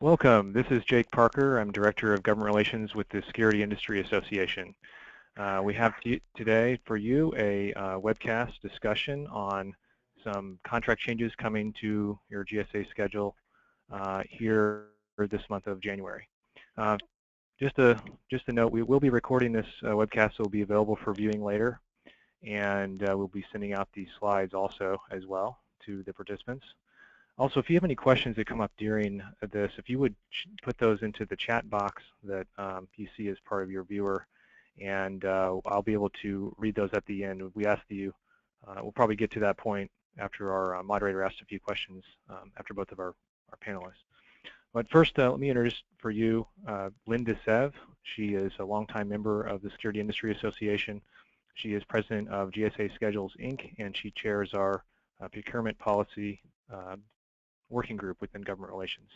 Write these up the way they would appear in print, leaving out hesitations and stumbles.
Welcome. This is Jake Parker. I'm Director of Government Relations with the Security Industry Association. We have today for you a webcast discussion on some contract changes coming to your GSA schedule here this month of January. Just a note, we will be recording this webcast, so it will be available for viewing later, and we'll be sending out these slides also as well to the participants. Also, if you have any questions that come up during this, if you would put those into the chat box that you see as part of your viewer, and I'll be able to read those at the end. We ask that you, we'll probably get to that point after our moderator asked a few questions after both of our panelists. But first, let me introduce for you Lynn DeSev. She is a longtime member of the Security Industry Association. She is president of GSA Schedules, Inc., and she chairs our procurement policy working group within government relations.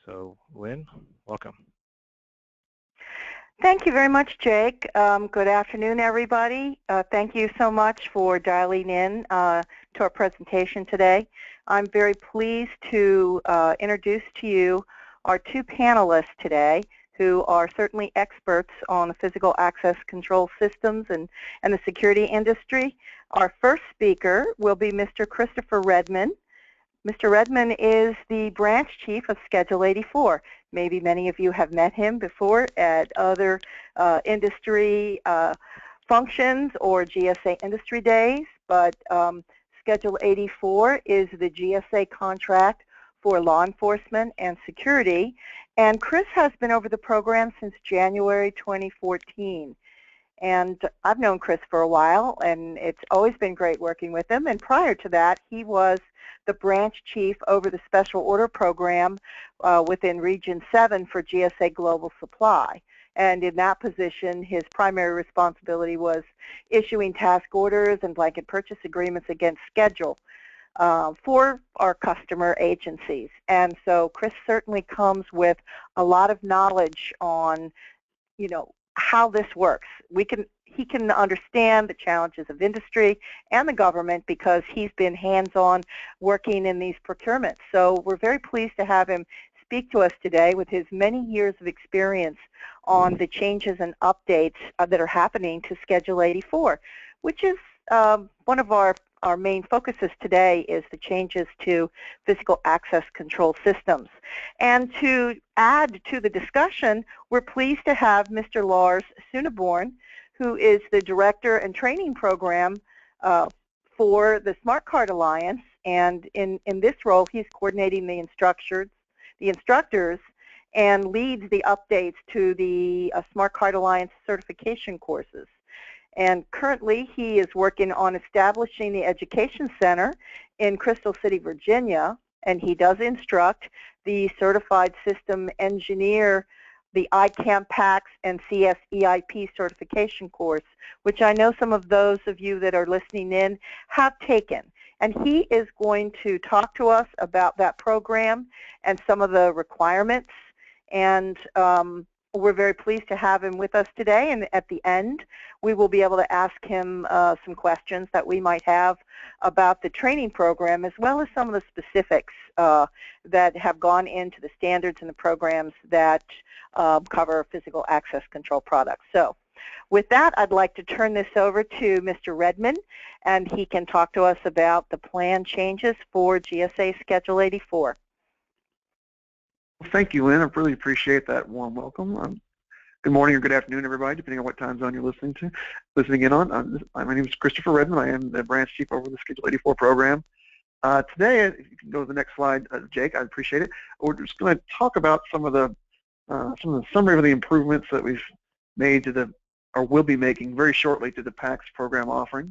So, Lynn, welcome. Thank you very much, Jake. Good afternoon, everybody. Thank you so much for dialing in to our presentation today. I'm very pleased to introduce to you our two panelists today who are certainly experts on the physical access control systems and the security industry. Our first speaker will be Mr. Christopher Redman. Mr. Redman is the branch chief of Schedule 84. Maybe many of you have met him before at other industry functions or GSA industry days, but Schedule 84 is the GSA contract for law enforcement and security, and Chris has been over the program since January 2014. And I've known Chris for a while, and it's always been great working with him. And prior to that, he was the branch chief over the special order program within Region 7 for GSA Global Supply. And in that position, his primary responsibility was issuing task orders and blanket purchase agreements against schedule for our customer agencies. And so Chris certainly comes with a lot of knowledge on, you know, how this works. He can understand the challenges of industry and the government because he's been hands-on working in these procurements. So we're very pleased to have him speak to us today with his many years of experience on the changes and updates that are happening to Schedule 84, which is one of our main focuses today is the changes to physical access control systems. And to add to the discussion, we're pleased to have Mr. Lars Suneborn, who is the Director and Training Program for the Smart Card Alliance. And in this role, he's coordinating the instructors and leads the updates to the Smart Card Alliance certification courses. And currently, he is working on establishing the Education Center in Crystal City, Virginia, and he does instruct the Certified System Engineer, the ICAM PACS and CSEIP certification course, which I know some of those of you that are listening in have taken. And he is going to talk to us about that program and some of the requirements. And we're very pleased to have him with us today, and at the end we will be able to ask him some questions that we might have about the training program, as well as some of the specifics that have gone into the standards and the programs that cover physical access control products. So with that, I'd like to turn this over to Mr. Redman, and he can talk to us about the plan changes for GSA Schedule 84. Well, thank you, Lynn. I really appreciate that warm welcome. Good morning or good afternoon, everybody, depending on what time zone you're listening in on. My name is Christopher Redman. I am the branch chief over the Schedule 84 program. Today, if you can go to the next slide, Jake, I'd appreciate it. We're just going to talk about some of the summary of the improvements that we've made to the, or will be making very shortly to the PACS program offering.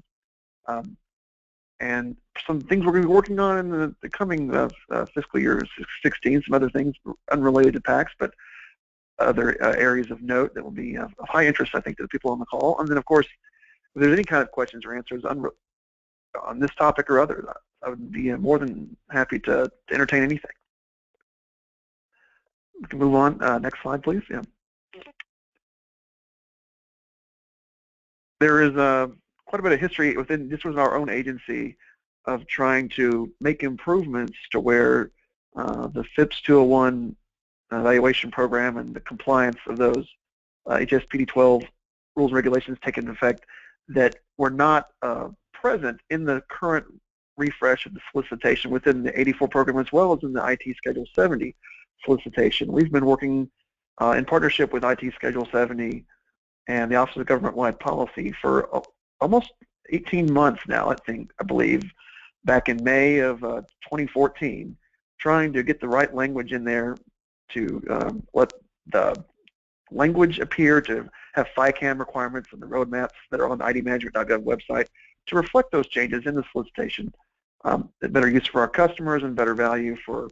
And some things we're going to be working on in the coming fiscal year 16, some other things unrelated to PACS, but other areas of note that will be of high interest, I think, to the people on the call. And then, of course, if there's any kind of questions or answers on this topic or others, I would be more than happy to entertain anything. We can move on. Next slide, please. Yeah. There is quite a bit of history within this was our own agency of trying to make improvements to where the FIPS 201 evaluation program and the compliance of those HSPD 12 rules and regulations taken into effect that were not present in the current refresh of the solicitation within the 84 program as well as in the IT Schedule 70 solicitation. We've been working in partnership with IT Schedule 70 and the Office of Government-Wide Policy for almost 18 months now, I believe, back in May of 2014, trying to get the right language in there to let the language appear to have FICAM requirements and the roadmaps that are on the idmanagement.gov website to reflect those changes in the solicitation. Better use for our customers and better value for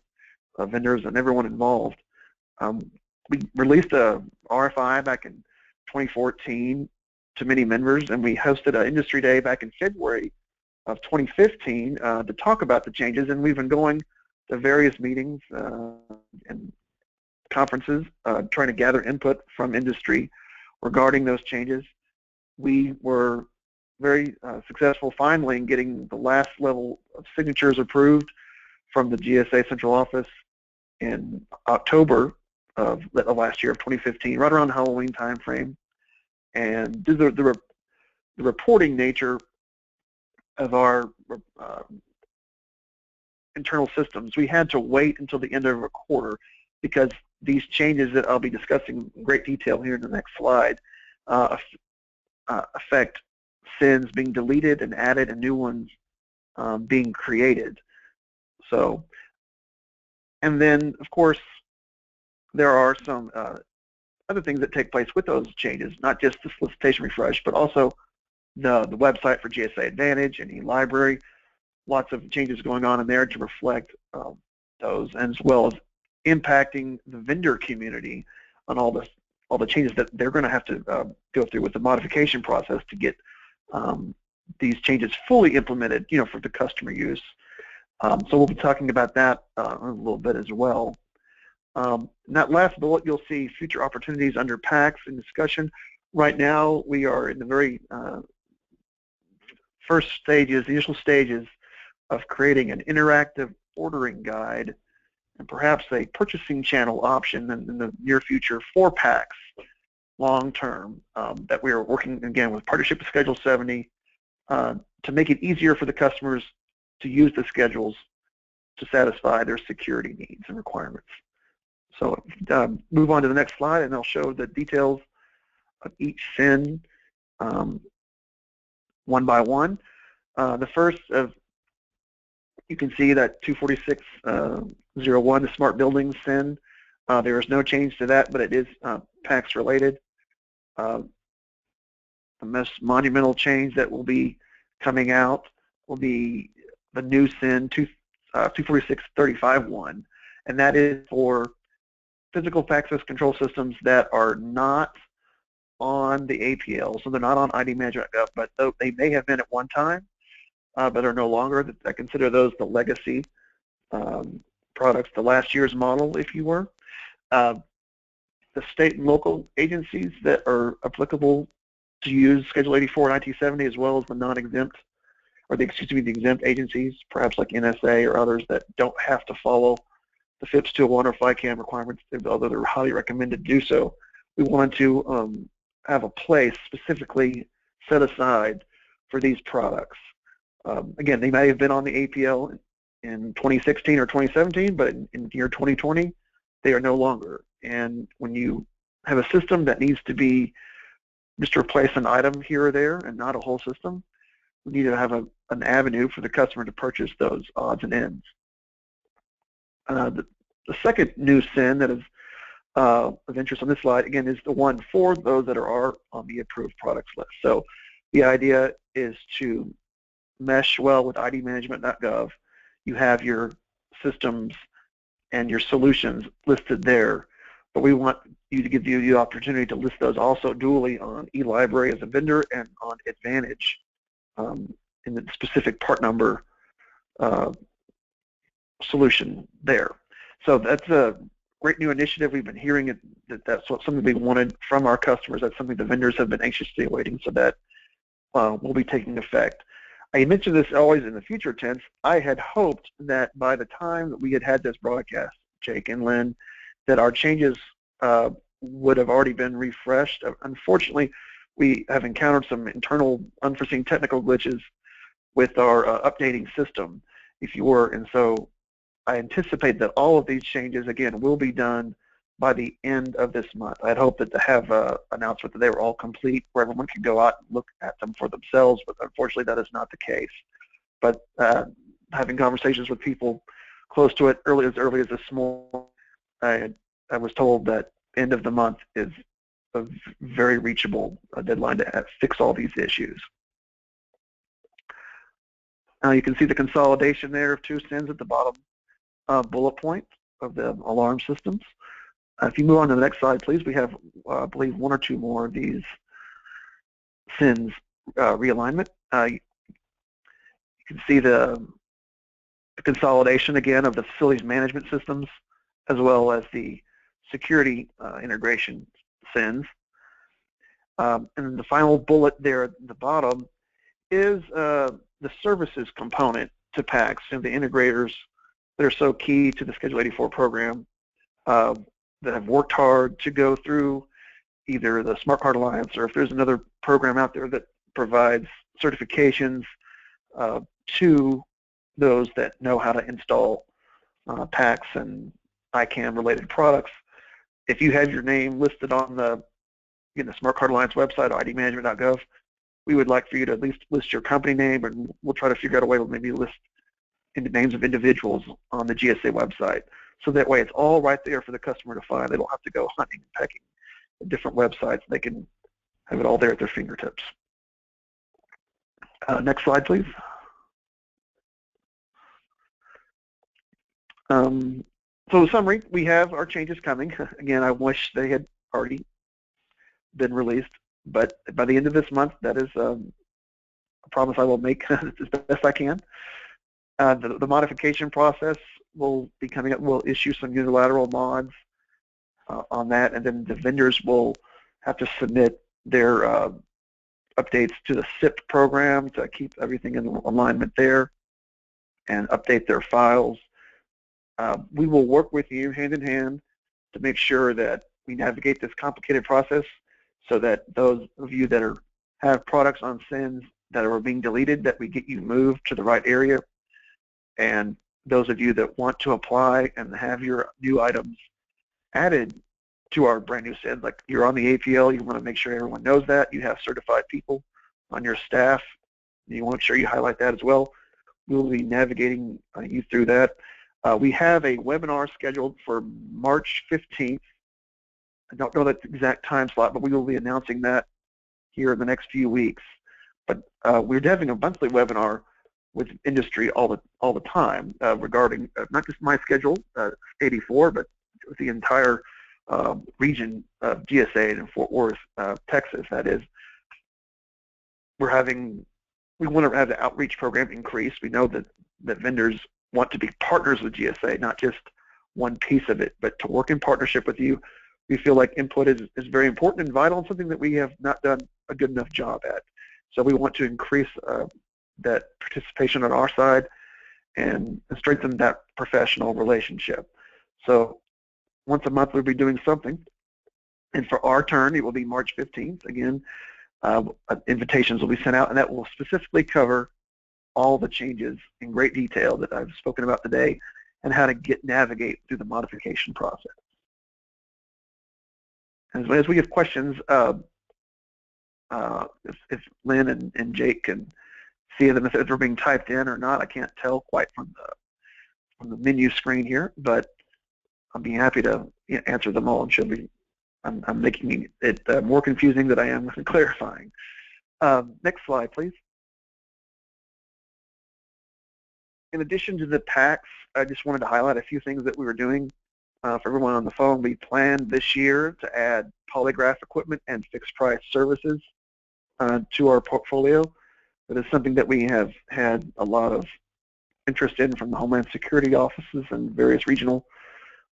vendors and everyone involved. We released a RFI back in 2014 to many members, and we hosted an industry day back in February of 2015 to talk about the changes, and we've been going to various meetings and conferences trying to gather input from industry regarding those changes. We were very successful finally in getting the last level of signatures approved from the GSA Central Office in October of last year of 2015, right around the Halloween timeframe. And due to the reporting nature of our internal systems, we had to wait until the end of a quarter because these changes that I'll be discussing in great detail here in the next slide affect SINs being deleted and added and new ones being created. So, and then of course there are some other things that take place with those changes, not just the solicitation refresh, but also the website for GSA Advantage and eLibrary. Lots of changes going on in there to reflect those, as well as impacting the vendor community on all the changes that they're going to have to go through with the modification process to get these changes fully implemented, for the customer use. So we'll be talking about that a little bit as well. In that last bullet, you'll see future opportunities under PACS in discussion. Right now, we are in the very first stages, the initial stages of creating an interactive ordering guide and perhaps a purchasing channel option in the near future for PACS long term that we are working, again, with partnership with Schedule 70 to make it easier for the customers to use the schedules to satisfy their security needs and requirements. So move on to the next slide, and I'll show the details of each SIN one by one. The first of, you can see that 24601, the Smart Buildings SIN. There is no change to that, but it is PACS related. The most monumental change that will be coming out will be the new SIN 24635-1, and that is for physical access control systems that are not on the APL, so they're not on IDManagement.gov, but they may have been at one time, but are no longer. I consider those the legacy products, the last year's model, if you were. The state and local agencies that are applicable to use Schedule 84 and IT 70, as well as the non-exempt, or the exempt agencies, perhaps like NSA or others that don't have to follow the FIPS 201 or FICAM requirements, although they're highly recommended to do so. We wanted to have a place specifically set aside for these products. Again, they may have been on the APL in 2016 or 2017, but in year 2020, they are no longer. And when you have a system that needs to be just to replace an item here or there and not a whole system, we need to have an avenue for the customer to purchase those odds and ends. The second new SIN that is of interest on this slide, again, is the one for those that are on the approved products list. So the idea is to mesh well with IDManagement.gov. You have your systems and your solutions listed there, but we want you to give you the opportunity to list those also dually on eLibrary as a vendor and on Advantage in the specific part number solution there. So that's a great new initiative. We've been hearing that's something we wanted from our customers. That's something the vendors have been anxiously awaiting, so that will be taking effect. I mentioned this always in the future tense. I had hoped that by the time that we had this broadcast, Jake and Lynn that our changes would have already been refreshed. Unfortunately, we have encountered some internal unforeseen technical glitches with our updating system, and so I anticipate that all of these changes, again, will be done by the end of this month. I'd hoped that to have an announcement that they were all complete where everyone could go out and look at them for themselves, but unfortunately that is not the case. But having conversations with people close to it as early as this morning, I was told that end of the month is a very reachable deadline to fix all these issues. You can see the consolidation there of 2 SINs at the bottom bullet point of the alarm systems. If you move on to the next slide, please, we have, I believe, 1 or 2 more of these SINs realignment. You can see the consolidation, again, of the facilities management systems, as well as the security integration SINs. And the final bullet there at the bottom is the services component to PACS and the integrators that are so key to the Schedule 84 program that have worked hard to go through either the Smart Card Alliance or if there's another program out there that provides certifications to those that know how to install PACS and ICAM related products. If you have your name listed on the Smart Card Alliance website, idmanagement.gov, we would like for you to at least list your company name, and we'll try to figure out a way to maybe list the names of individuals on the GSA website. So that way it's all right there for the customer to find. They don't have to go hunting and pecking at different websites. They can have it all there at their fingertips. Next slide, please. So in summary, we have our changes coming. Again, I wish they had already been released, but by the end of this month, that is a promise I will make as best I can. The modification process will be coming up. We'll issue some unilateral mods on that, and then the vendors will have to submit their updates to the SIP program to keep everything in alignment there and update their files. We will work with you hand in hand to make sure that we navigate this complicated process so that those of you that have products on SINs that are being deleted, that we get you moved to the right area. And those of you that want to apply and have your new items added to our brand new SIN, like you're on the APL, you want to make sure everyone knows that. You have certified people on your staff. You want to make sure you highlight that as well. We will be navigating you through that. We have a webinar scheduled for March 15th. I don't know the exact time slot, but we will be announcing that here in the next few weeks. But we're having a monthly webinar with industry all the time regarding not just my schedule, 84, but with the entire region of GSA in Fort Worth, Texas. That is, we want to have the outreach program increase. We know that vendors want to be partners with GSA, not just one piece of it, but to work in partnership with you. We feel like input is very important and vital and something that we have not done a good enough job at. So we want to increase that participation on our side and strengthen that professional relationship. So once a month we'll be doing something. And for our turn, it will be March 15th. Again, invitations will be sent out, and that will specifically cover all the changes in great detail that I've spoken about today and how to navigate through the modification process. As we have questions, if Lynn and Jake can see them, if they're being typed in or not, I can't tell quite from the menu screen here, but I'll be happy to answer them all. And I'm making it more confusing than I am clarifying. Next slide, please. In addition to the PACS, I just wanted to highlight a few things that we were doing. For everyone on the phone, we planned this year to add polygraph equipment and fixed price services to our portfolio. That is something that we have had a lot of interest in from the Homeland Security offices and various regional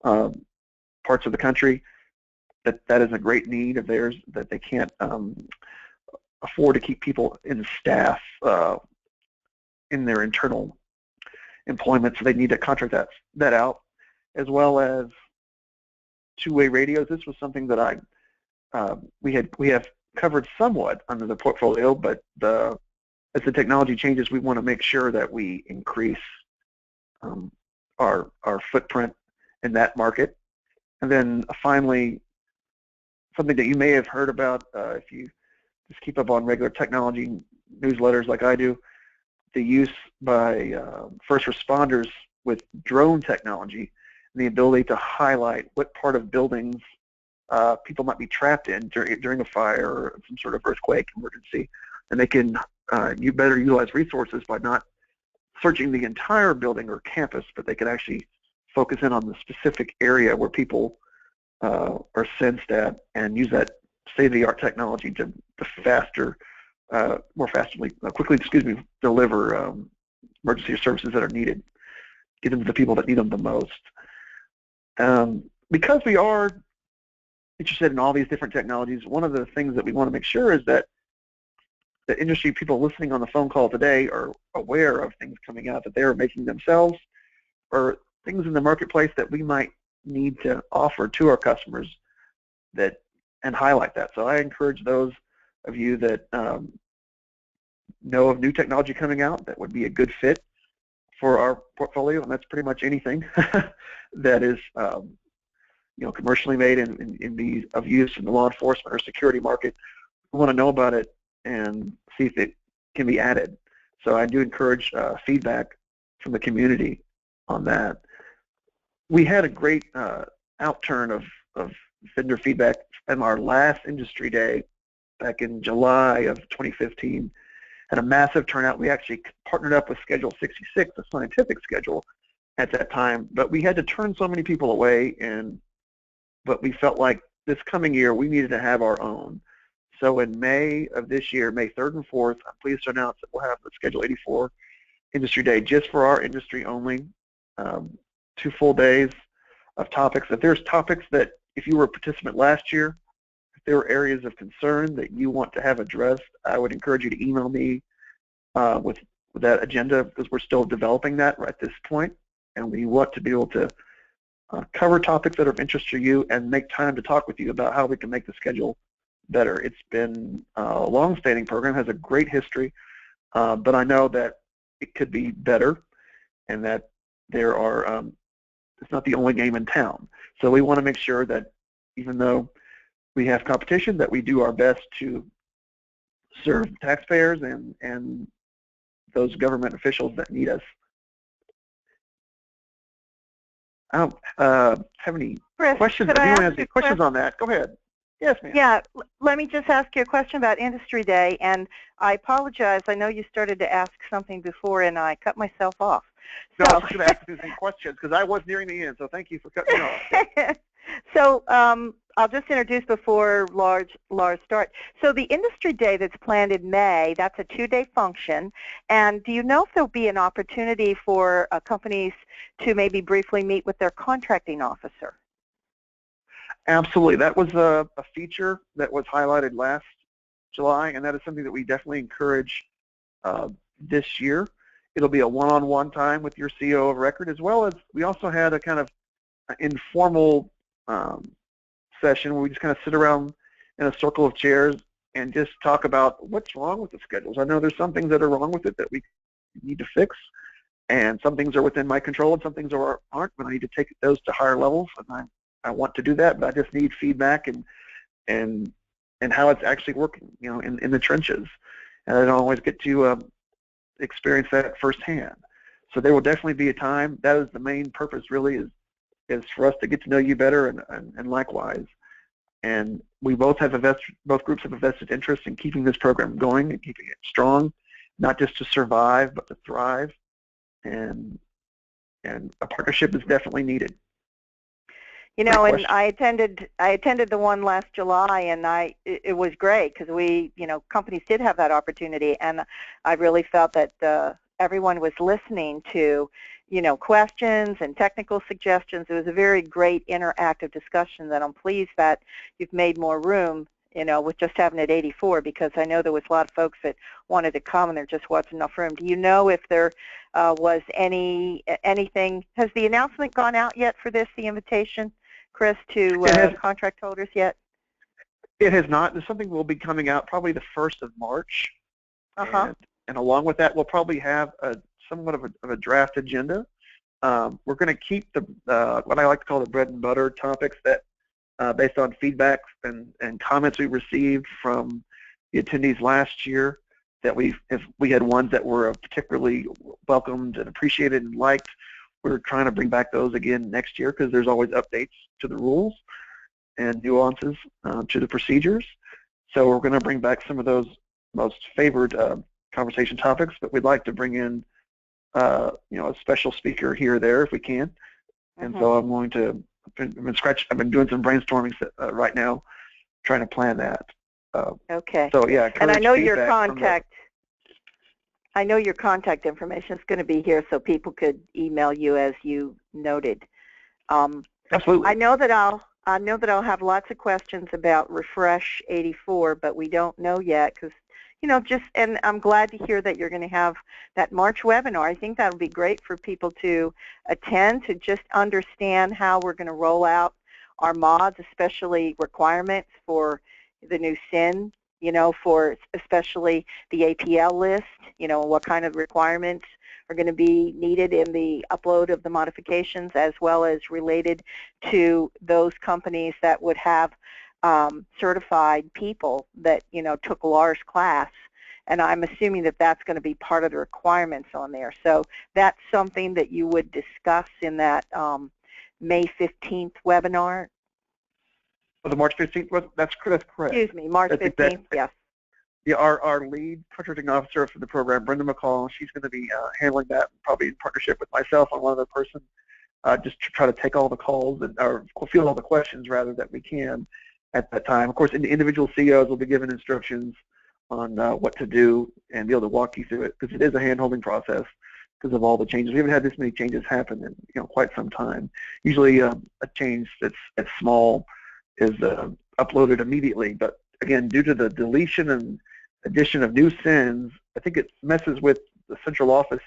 parts of the country. That is a great need of theirs, that they can't afford to keep people in staff in their internal employment, so they need to contract that out, as well as two-way radios. This was something that we have covered somewhat under the portfolio, but as the technology changes, we want to make sure that we increase our footprint in that market. And then finally, something that you may have heard about if you just keep up on regular technology newsletters like I do, the use by first responders with drone technology and the ability to highlight what part of buildings people might be trapped in during a fire or some sort of earthquake emergency. And they can you better utilize resources by not searching the entire building or campus, but they can actually focus in on the specific area where people are sensed at and use that state-of-the-art technology to quickly deliver emergency services that are needed, get them to the people that need them the most. Because we are interested in all these different technologies, one of the things that we want to make sure is that the industry people listening on the phone call today are aware of things coming out that they are making themselves or things in the marketplace that we might need to offer to our customers and highlight that. So I encourage those of you that know of new technology coming out that would be a good fit for our portfolio, and that's pretty much anything that is commercially made and of use in the law enforcement or security market. We want to know about it and see if it can be added. So I do encourage feedback from the community on that. We had a great outturn of vendor feedback in our last industry day back in July of 2015. Had a massive turnout. We actually partnered up with Schedule 66, a scientific schedule at that time, but we had to turn so many people away, but we felt like this coming year we needed to have our own. So in May of this year, May 3rd and 4th, I'm pleased to announce that we'll have the Schedule 84 Industry Day just for our industry only, 2 full days of topics. If there's topics that, if you were a participant last year, if there are areas of concern that you want to have addressed, I would encourage you to email me with that agenda, because we're still developing that right at this point, and we want to be able to cover topics that are of interest to you and make time to talk with you about how we can make the schedule better. It's been a long-standing program, has a great history, but I know that it could be better, and that there are it's not the only game in town. So we want to make sure that even though we have competition, that we do our best to serve taxpayers and those government officials that need us. I don't have any questions. If anyone has any questions on that, go ahead. Yes, ma'am. Yeah, let me just ask you a question about Industry Day, and I apologize. I know you started to ask something before, and I cut myself off. No, I was just going to ask you some questions because I was nearing the end, so thank you for cutting me off. So I'll just introduce before Lars starts. So the Industry Day that's planned in May, that's a 2-day function, and do you know if there'll be an opportunity for companies to maybe briefly meet with their contracting officer? Absolutely. That was a feature that was highlighted last July, and that is something that we definitely encourage this year. It'll be a one-on-one time with your CEO of record, as well as we also had a kind of informal session where we just kind of sit around in a circle of chairs and just talk about what's wrong with the schedules. I know there's some things that are wrong with it that we need to fix, and some things are within my control and some things aren't, but I need to take those to higher levels, and I want to do that, but I just need feedback and how it's actually working, in the trenches. And I don't always get to experience that firsthand. So there will definitely be a time. That is the main purpose, really, is for us to get to know you better, and likewise. And we both groups have a vested interest in keeping this program going and keeping it strong, not just to survive, but to thrive. And a partnership is definitely needed. And I attended the one last July, and it was great because companies did have that opportunity, and I really felt that everyone was listening to, questions and technical suggestions. It was a very great interactive discussion that I'm pleased that you've made more room, with just having it 84, because I know there was a lot of folks that wanted to come and there just wasn't enough room. Do you know if there was anything? Has the announcement gone out yet for this, the invitation? Chris, to contract holders yet? It has not. There's something will be coming out probably the 1st of March. And along with that, we'll probably have somewhat of a draft agenda. We're going to keep the what I like to call the bread and butter topics that, based on feedback and comments we received from the attendees last year, that if we had ones that were particularly welcomed and appreciated and liked, we're trying to bring back those again next year because there's always updates to the rules and nuances to the procedures. So we're going to bring back some of those most favored conversation topics, but we'd like to bring in a special speaker here or there if we can. And so I'm going to, I've been doing some brainstorming right now, trying to plan that. Okay. So yeah, and I know your contact information is going to be here, so people could email you as you noted. Absolutely. I know that I'll have lots of questions about Refresh 84, but we don't know yet because, and I'm glad to hear that you're going to have that March webinar. I think that would be great for people to attend, to just understand how we're going to roll out our mods, especially requirements for the new SIN, for especially the APL list, what kind of requirements are going to be needed in the upload of the modifications, as well as related to those companies that would have certified people that, took Lars class. And I'm assuming that that's going to be part of the requirements on there. So that's something that you would discuss in that May 15th webinar. The March 15th, that's correct. Excuse me, March 15th, exactly. Yes. Yeah, our lead contracting officer for the program, Brenda McCall, she's going to be handling that, probably in partnership with myself and one other person, just to try to take all the calls or field all the questions rather that we can at that time. Of course, individual CEOs will be given instructions on what to do and be able to walk you through it, because it is a hand-holding process because of all the changes. We haven't had this many changes happen in quite some time. Usually a change that's small is uploaded immediately, but again, due to the deletion and addition of new SINs, I think it messes with the central office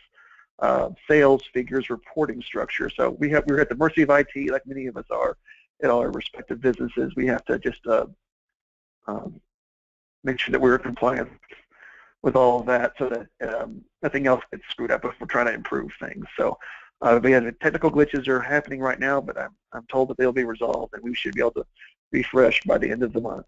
sales figures reporting structure. So we're at the mercy of IT, like many of us are at all our respective businesses. We have to just make sure that we're compliant with all of that, so that nothing else gets screwed up if we're trying to improve things. So we have technical glitches are happening right now, but I'm told that they'll be resolved, and we should be able to refresh by the end of the month.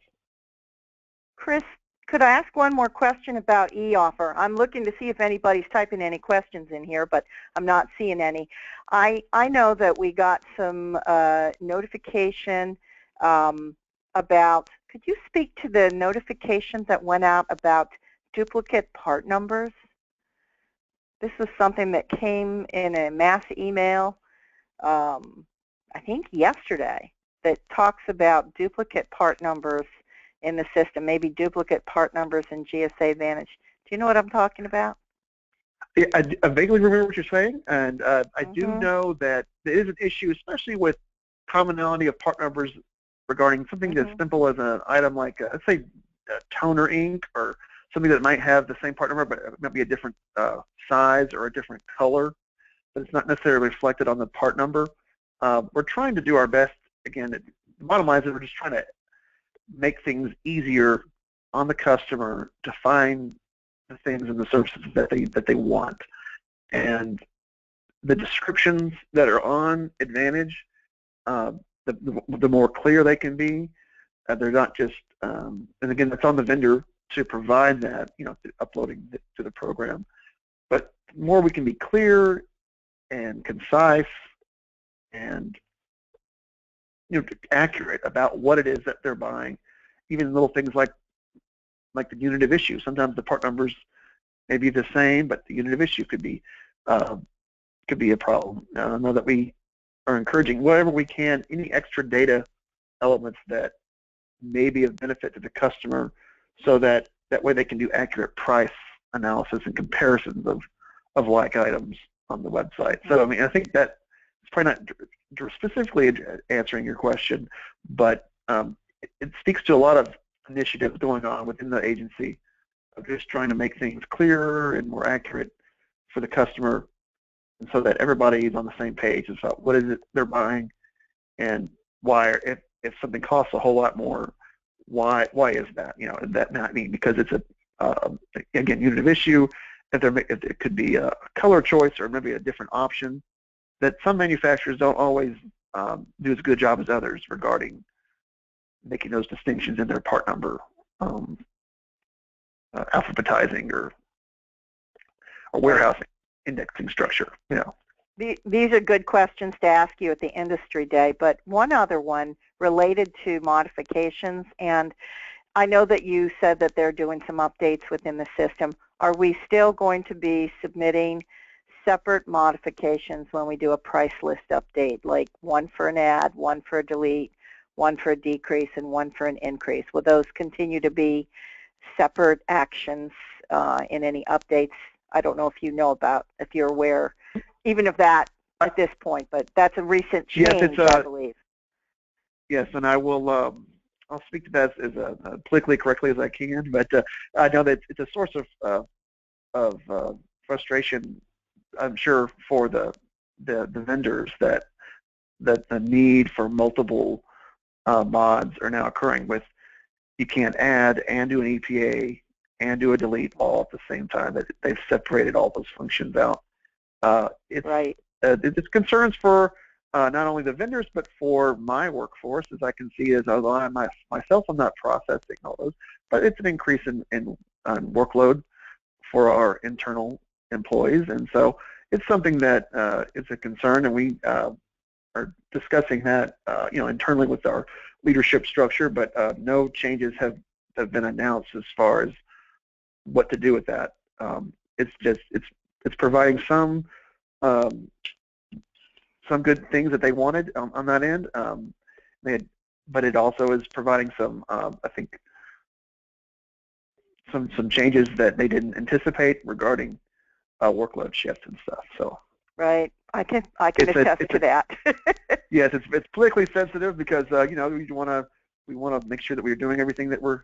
Chris, could I ask one more question about e-offer? I'm looking to see if anybody's typing any questions in here, but I'm not seeing any. I know that we got some notification about, could you speak to the notification that went out about duplicate part numbers? This is something that came in a mass email, I think yesterday, that talks about duplicate part numbers in the system, maybe duplicate part numbers in GSA Vantage. Do you know what I'm talking about? Yeah, I vaguely remember what you're saying, and I do know that there is an issue, especially with commonality of part numbers regarding something as simple as an item like, let's say, toner ink, or something that might have the same part number, but it might be a different size or a different color, but it's not necessarily reflected on the part number. We're trying to do our best. Again, the bottom line is we're just trying to make things easier on the customer to find the things and the services that they want. And the descriptions that are on Advantage, the more clear they can be. They're not just, and again, that's on the vendor to provide that, uploading to the program. But the more we can be clear and concise and accurate about what it is that they're buying, even little things like the unit of issue. Sometimes the part numbers may be the same, but the unit of issue could be a problem. I know that we are encouraging whatever we can, any extra data elements that may be of benefit to the customer, so that way they can do accurate price analysis and comparisons of like items on the website. So I think that it's probably not specifically answering your question, but it speaks to a lot of initiatives going on within the agency of just trying to make things clearer and more accurate for the customer, and so that everybody is on the same page about what is it they're buying, and why, if something costs a whole lot more, why is that? You know, that not mean because it's a again, unit of issue, if it could be a color choice or maybe a different option, that some manufacturers don't always do as good a job as others regarding making those distinctions in their part number, alphabetizing or warehousing indexing structure. You know. These are good questions to ask you at the industry day, but one other one related to modifications, and I know that you said that they're doing some updates within the system. Are we still going to be submitting separate modifications when we do a price list update, like one for an add, one for a delete, one for a decrease, and one for an increase? Will those continue to be separate actions in any updates? I don't know if you know about, if you're aware, even of that at this point, but that's a recent change, yes, I believe. Yes, and I will. I'll speak to that as politically correctly as I can, but I know that it's a source of frustration, I'm sure, for the vendors that the need for multiple mods are now occurring with. You can't add and do an EPA and do a delete all at the same time. They've separated all those functions out. It's right. It's concerns for not only the vendors but for my workforce, as I can see, as although I'm myself I'm not processing all those, but it's an increase in workload for our internal employees, and so it's something that is a concern, and we are discussing that internally with our leadership structure, but no changes have been announced as far as what to do with that. It's providing some good things that they wanted on that end, but it also is providing some I think some changes that they didn't anticipate regarding workload shifts and stuff. So right, I can attest to that. Yes, it's politically sensitive because we want to make sure that we're doing everything, that we're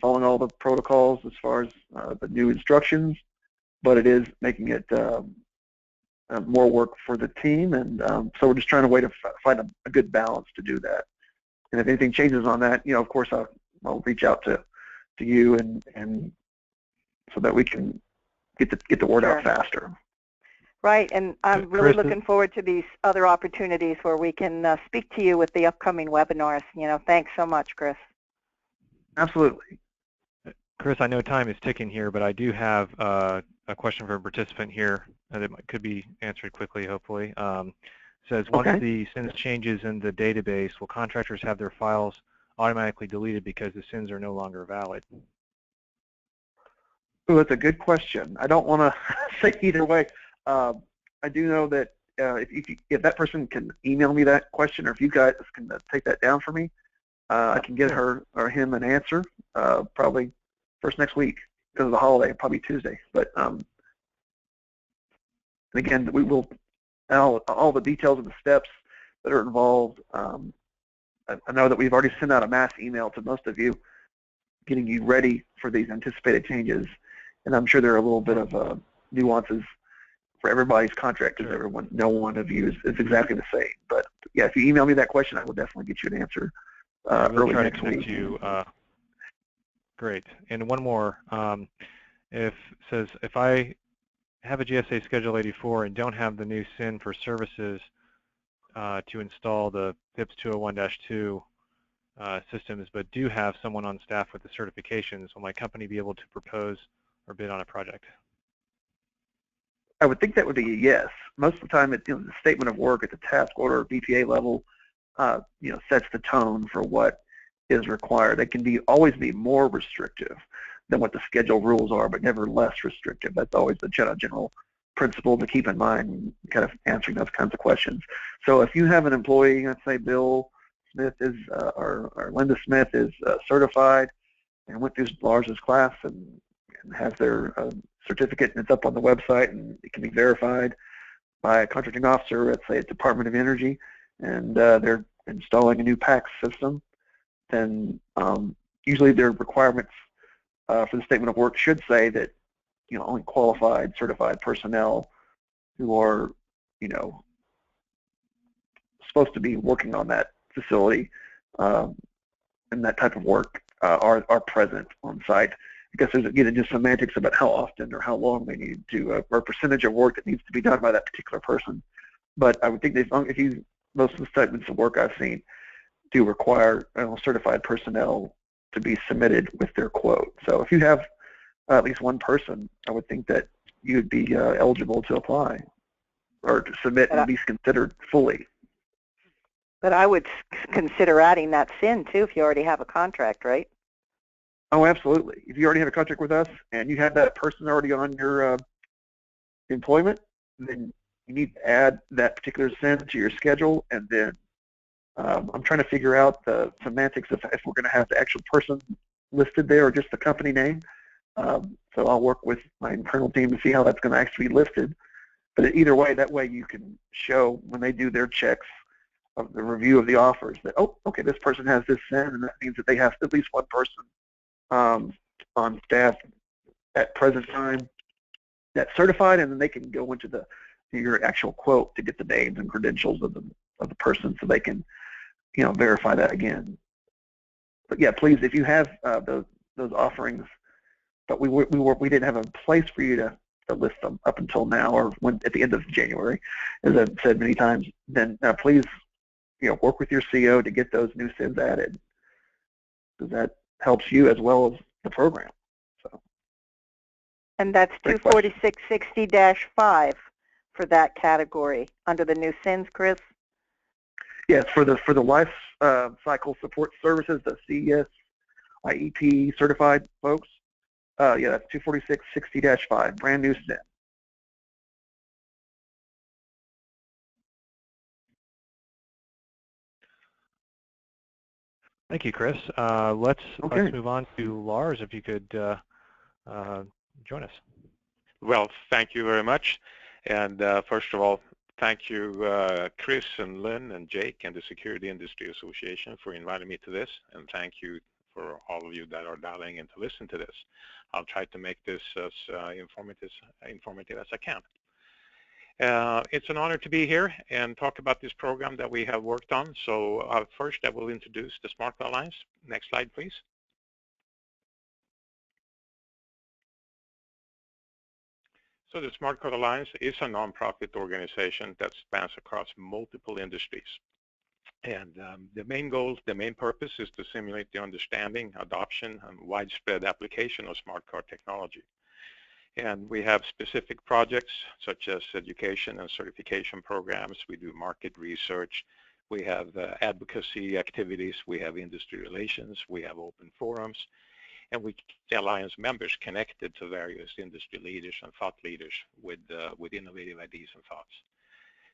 following all the protocols as far as the new instructions, but it is making it more work for the team, and so we're just trying to find a good balance to do that. And if anything changes on that, of course I'll reach out to you and so that we can get the word out faster. Right, and I'm really looking forward to these other opportunities where we can speak to you with the upcoming webinars. Thanks so much, Chris. Absolutely. Chris, I know time is ticking here, but I do have a question for a participant here that could be answered quickly, hopefully. Says, once the SINs changes in the database, will contractors have their files automatically deleted because the SINs are no longer valid? Oh, that's a good question. I don't want to say either way. I do know that if that person can email me that question, or if you guys can take that down for me, I can get her or him an answer probably first next week because of the holiday, probably Tuesday. But and again, we will all the details of the steps that are involved. I know that we've already sent out a mass email to most of you, getting you ready for these anticipated changes, and I'm sure there are a little bit of nuances for everybody's contract, because no one of you is exactly the same. But yeah, if you email me that question, I will definitely get you an answer early next week. Great. And one more. Says, if I have a GSA Schedule 84 and don't have the new SIN for services to install the PIPS 201-2 systems, but do have someone on staff with the certifications, will my company be able to propose or bid on a project? I would think that would be a yes. Most of the time, the statement of work at the task order or BPA level, sets the tone for what is required. It can always be more restrictive than what the schedule rules are, but never less restrictive. That's always the general principle to keep in mind, kind of answering those kinds of questions. So if you have an employee, let's say Bill Smith is, or Linda Smith is certified and went through Lars's class and has their certificate, and it's up on the website and it can be verified by a contracting officer, let's say at Department of Energy, and they're installing a new PAX system, then usually their requirements for the statement of work should say that only qualified, certified personnel who are supposed to be working on that facility and that type of work are present on site. I guess there's again just semantics about how often or how long they need to, or percentage of work that needs to be done by that particular person. But I would think that most of the statements of work I've seen do require certified personnel to be submitted with their quote. So if you have at least one person, I would think that you'd be eligible to apply or to submit and at least considered fully. But I would consider adding that SIN too if you already have a contract, right? Oh, absolutely. If you already have a contract with us and you have that person already on your employment, then you need to add that particular SIN to your schedule. And then I'm trying to figure out the semantics of if we're going to have the actual person listed there or just the company name. So I'll work with my internal team to see how that's going to actually be listed. But either way, that way you can show when they do their checks of the review of the offers that, oh, okay, this person has this SIN, and that means that they have at least one person on staff at present time that's certified, and then they can go into your actual quote to get the names and credentials of the person so they can verify that again. But yeah, please, if you have those offerings, but we didn't have a place for you to list them up until now or at the end of January, as I've said many times, then please work with your CO to get those new SINs added, because that helps you as well as the program. So. And that's 24660-5 for that category under the new SINs, Chris? Yes, for the life cycle support services, the CES IEP certified folks. Yeah, that's 24660-5, brand new SIN. Thank you, Chris. Let's move on to Lars, if you could join us. Well, thank you very much. And first of all, thank you, Chris and Lynn and Jake and the Security Industry Association for inviting me to this. And thank you for all of you that are dialing in to listen to this. I'll try to make this as informative as I can. It's an honor to be here and talk about this program that we have worked on. So first I will introduce the Smart Card Alliance. Next slide, please. So the Smart Card Alliance is a nonprofit organization that spans across multiple industries. And the main goal, the main purpose is to simulate the understanding, adoption, and widespread application of smart card technology. And we have specific projects such as education and certification programs. We do market research. We have advocacy activities. We have industry relations. We have open forums. And we keep the Alliance members connected to various industry leaders and thought leaders with innovative ideas and thoughts.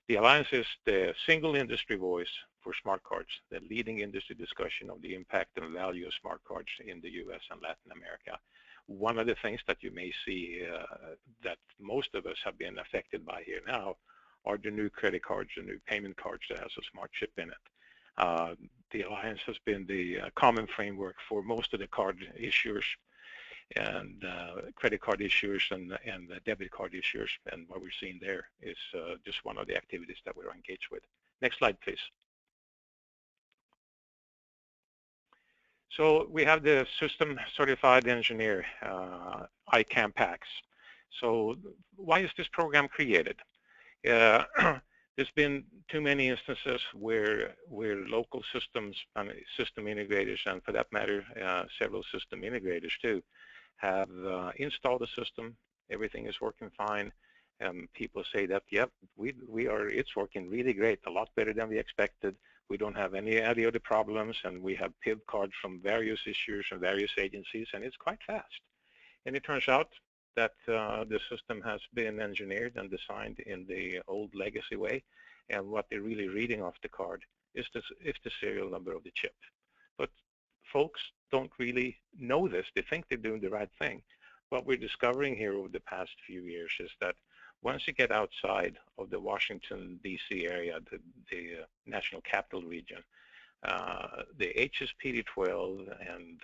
The Alliance is the single industry voice for smart cards, the leading industry discussion of the impact and value of smart cards in the US and Latin America. One of the things that you may see that most of us have been affected by here now are the new credit cards, the new payment cards that has a smart chip in it. The Alliance has been the common framework for most of the card issuers and credit card issuers and debit card issuers, and what we're seeing there is just one of the activities that we're engaged with. Next slide, please. So we have the System Certified Engineer, ICAM PACS. So why is this program created? There's been too many instances where local systems and system integrators, and for that matter, several system integrators too, have installed the system. Everything is working fine, and people say that, yep, it's working really great, a lot better than we expected. We don't have any other problems, and we have PIV cards from various issuers and various agencies, and it's quite fast. And it turns out that the system has been engineered and designed in the old legacy way, and what they're really reading off the card is the serial number of the chip. But folks don't really know this. They think they're doing the right thing. What we're discovering here over the past few years is that once you get outside of the Washington, D.C. area, the National Capital Region, the HSPD12 and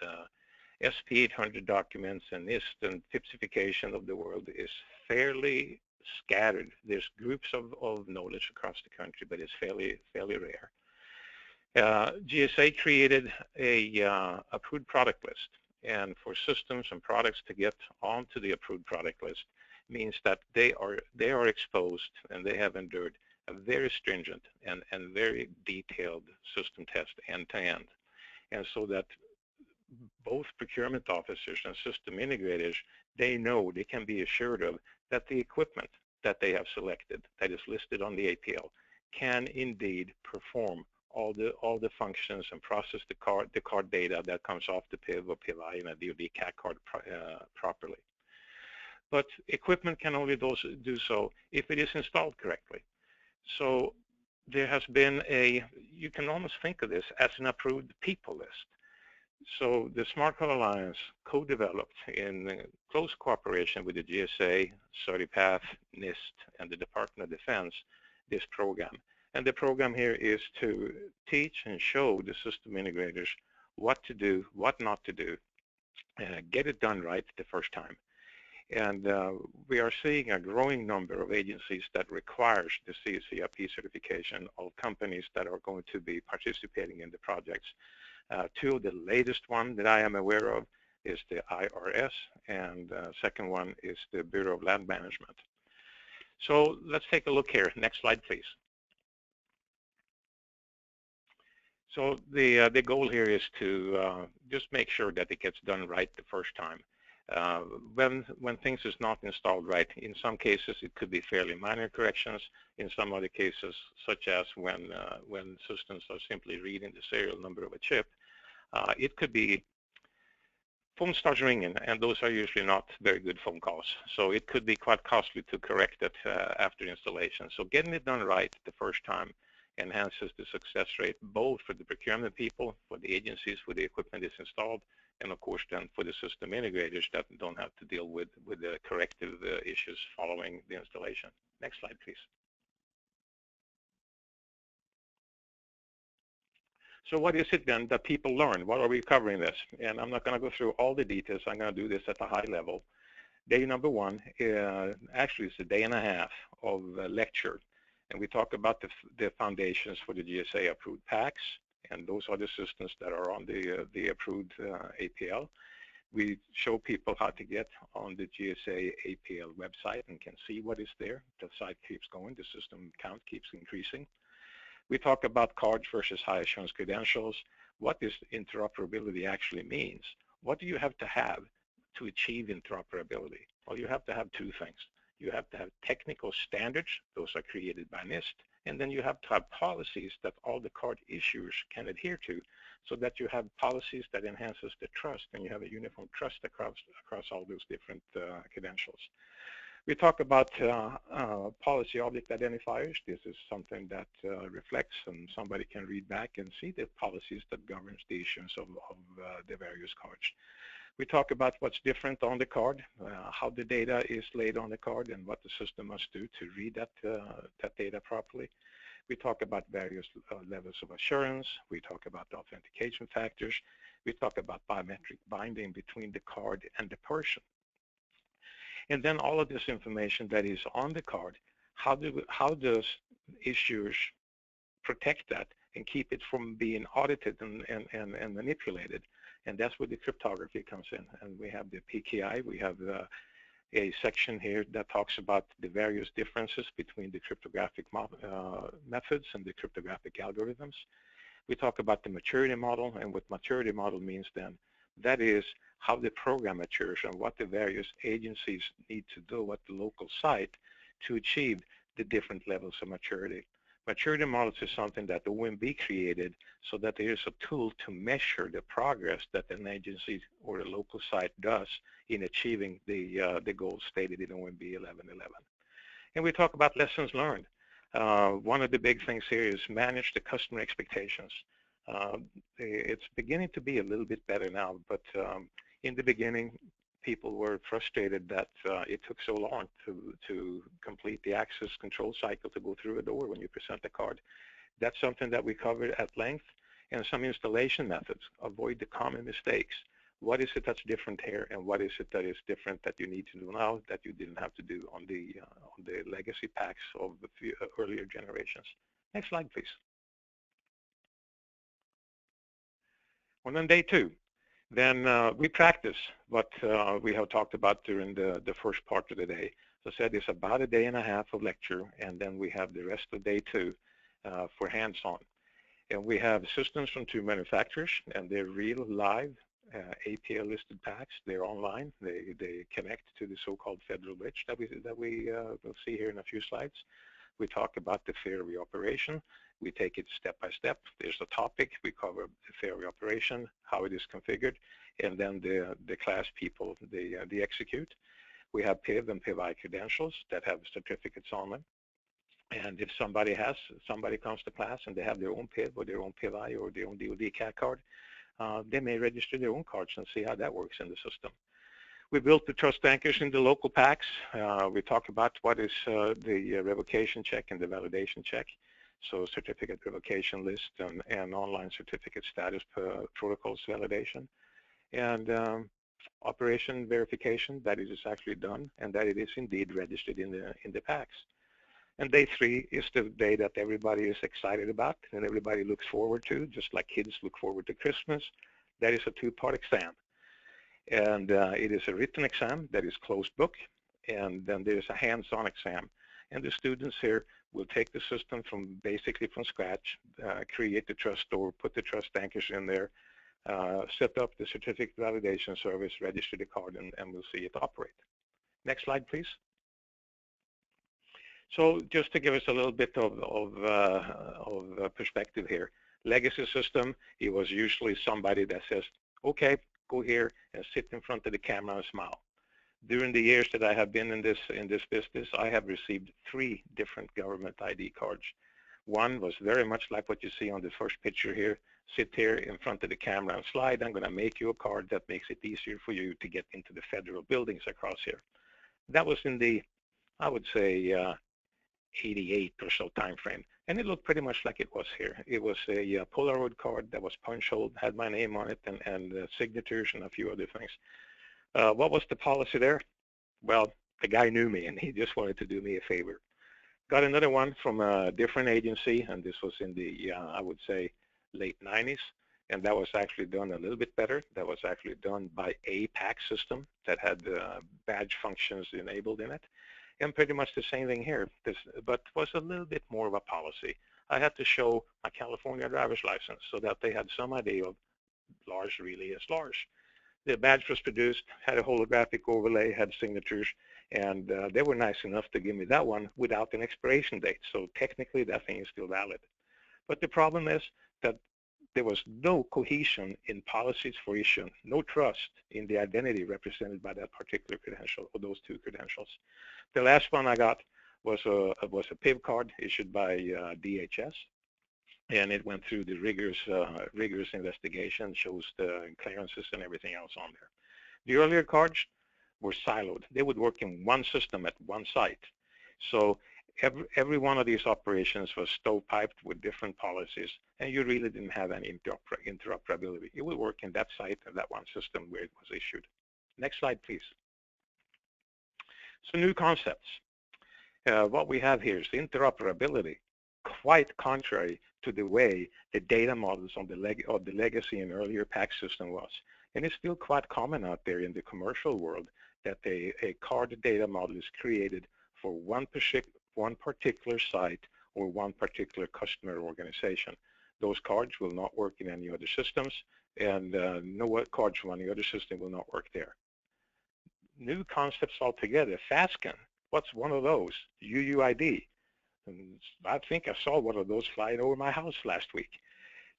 SP800 documents and NIST and PIPsification of the world is fairly scattered. There's groups of knowledge across the country, but it's fairly rare. GSA created a approved product list, and for systems and products to get onto the approved product list means that they are exposed and they have endured a very stringent and very detailed system test end to end, and so that both procurement officers and system integrators, they know, they can be assured of that the equipment that they have selected that is listed on the APL can indeed perform all the functions and process the card data that comes off the PIV or PIV and a DoD CAC card properly. But equipment can only do so if it is installed correctly. So there has been you can almost think of this as an approved people list. So the Smart Card Alliance co-developed in close cooperation with the GSA, CertiPath, NIST, and the Department of Defense this program. And the program here is to teach and show the system integrators what to do, what not to do, get it done right the first time. And we are seeing a growing number of agencies that requires the CCIP certification of companies that are going to be participating in the projects. Two of the latest one that I am aware of is the IRS, and second one is the Bureau of Land Management. So let's take a look here. Next slide, please. So the goal here is to just make sure that it gets done right the first time. When things is not installed right, in some cases it could be fairly minor corrections. In some other cases, such as when systems are simply reading the serial number of a chip, it could be phone starts ringing, and those are usually not very good phone calls. So it could be quite costly to correct it after installation. So getting it done right the first time enhances the success rate both for the procurement people, for the agencies where the equipment is installed, and of course then for the system integrators that don't have to deal with the corrective issues following the installation. Next slide, please. So what is it then that people learn? What are we covering this? And I'm not going to go through all the details. I'm going to do this at a high level. Day number one, actually it's a day and a half of lecture. And we talk about the foundations for the GSA approved packs. And those are the systems that are on the approved APL. We show people how to get on the GSA APL website and can see what is there. The site keeps going. The system count keeps increasing. We talk about cards versus high assurance credentials. What this interoperability actually means. What do you have to achieve interoperability? Well, you have to have two things. You have to have technical standards. Those are created by NIST. And then you have to have policies that all the card issuers can adhere to, so that you have policies that enhances the trust, and you have a uniform trust across all those different credentials. We talk about policy object identifiers. This is something that reflects, and somebody can read back and see the policies that governs the issuance of the various cards. We talk about what's different on the card, how the data is laid on the card, and what the system must do to read that data properly. We talk about various levels of assurance. We talk about the authentication factors. We talk about biometric binding between the card and the person. And then all of this information that is on the card, how does issuers protect that and keep it from being audited and manipulated? And that's where the cryptography comes in. And we have the PKI. We have a section here that talks about the various differences between the cryptographic methods and the cryptographic algorithms. We talk about the maturity model, and what maturity model means then, that is how the program matures and what the various agencies need to do at the local site to achieve the different levels of maturity. Maturity models is something that the OMB created so that there is a tool to measure the progress that an agency or a local site does in achieving the goals stated in OMB 1111. And we talk about lessons learned. One of the big things here is manage the customer expectations. It's beginning to be a little bit better now, but in the beginning, people were frustrated that it took so long to complete the access control cycle to go through a door when you present the card. That's something that we covered at length, and some installation methods. Avoid the common mistakes. What is it that's different here, and what is it that is different that you need to do now that you didn't have to do on the legacy packs of the earlier generations? Next slide, please. And on day 2, then we practice what we have talked about during the first part of the day. So I said it's about a day and a half of lecture, and then we have the rest of day 2 for hands-on. And we have systems from 2 manufacturers, and they're real live APL-listed packs. They're online. They connect to the so-called federal bridge that we will see here in a few slides. We talk about the theory operation. We take it step by step. There's a topic. We cover the theory operation, how it is configured, and then the class people, the execute. We have PIV and PIV-I credentials that have certificates on them. And if somebody comes to class and they have their own PIV or their own PIV-I or their own DoD CAD card, they may register their own cards and see how that works in the system. We built the trust anchors in the local packs. We talk about what is the revocation check and the validation check. So certificate revocation list and online certificate status protocols validation. And operation verification, that it is actually done and that it is indeed registered in the packs. And day 3 is the day that everybody is excited about and everybody looks forward to, just like kids look forward to Christmas. That is a 2-part exam. And it is a written exam that is closed book, and then there's a hands-on exam. And the students here will take the system basically from scratch, create the trust store, put the trust anchors in there, set up the certificate validation service, register the card, and we'll see it operate. Next slide, please. So just to give us a little bit of perspective here, legacy system, it was usually somebody that says, okay, go here and sit in front of the camera and smile. During the years that I have been in this business, I have received 3 different government ID cards. One was very much like what you see on the first picture here. Sit here in front of the camera and slide. I'm going to make you a card that makes it easier for you to get into the federal buildings across here. That was in the, I would say, 88 or so time frame, and it looked pretty much like it was here. It was a Polaroid card that was punch hole, had my name on it, and signatures and a few other things. What was the policy there? Well, the guy knew me, and he just wanted to do me a favor. Got another one from a different agency, and this was in the, I would say, late 90s, and that was actually done a little bit better. That was actually done by a PAC system that had badge functions enabled in it. And pretty much the same thing here, but was a little bit more of a policy. I had to show a California driver's license so that they had some idea of Lars really is Lars. The badge was produced, had a holographic overlay, had signatures, and they were nice enough to give me that one without an expiration date. So technically that thing is still valid. But the problem is that there was no cohesion in policies for issue, no trust in the identity represented by that particular credential or those 2 credentials. The last one I got was a PIV card issued by DHS, and it went through the rigorous investigation, shows the clearances and everything else on there. The earlier cards were siloed. They would work in one system at one site. So every one of these operations was stovepiped with different policies, and you really didn't have any interoperability. It would work in that site and that one system where it was issued. Next slide, please. So new concepts. What we have here is interoperability, quite contrary to the way the data models on the legacy and earlier PAC system was. And it's still quite common out there in the commercial world that a card data model is created for one particular site or one particular customer organization. Those cards will not work in any other systems, and no cards from any other system will not work there. New concepts altogether. FastScan, what's one of those? UUID. And I think I saw one of those flying over my house last week.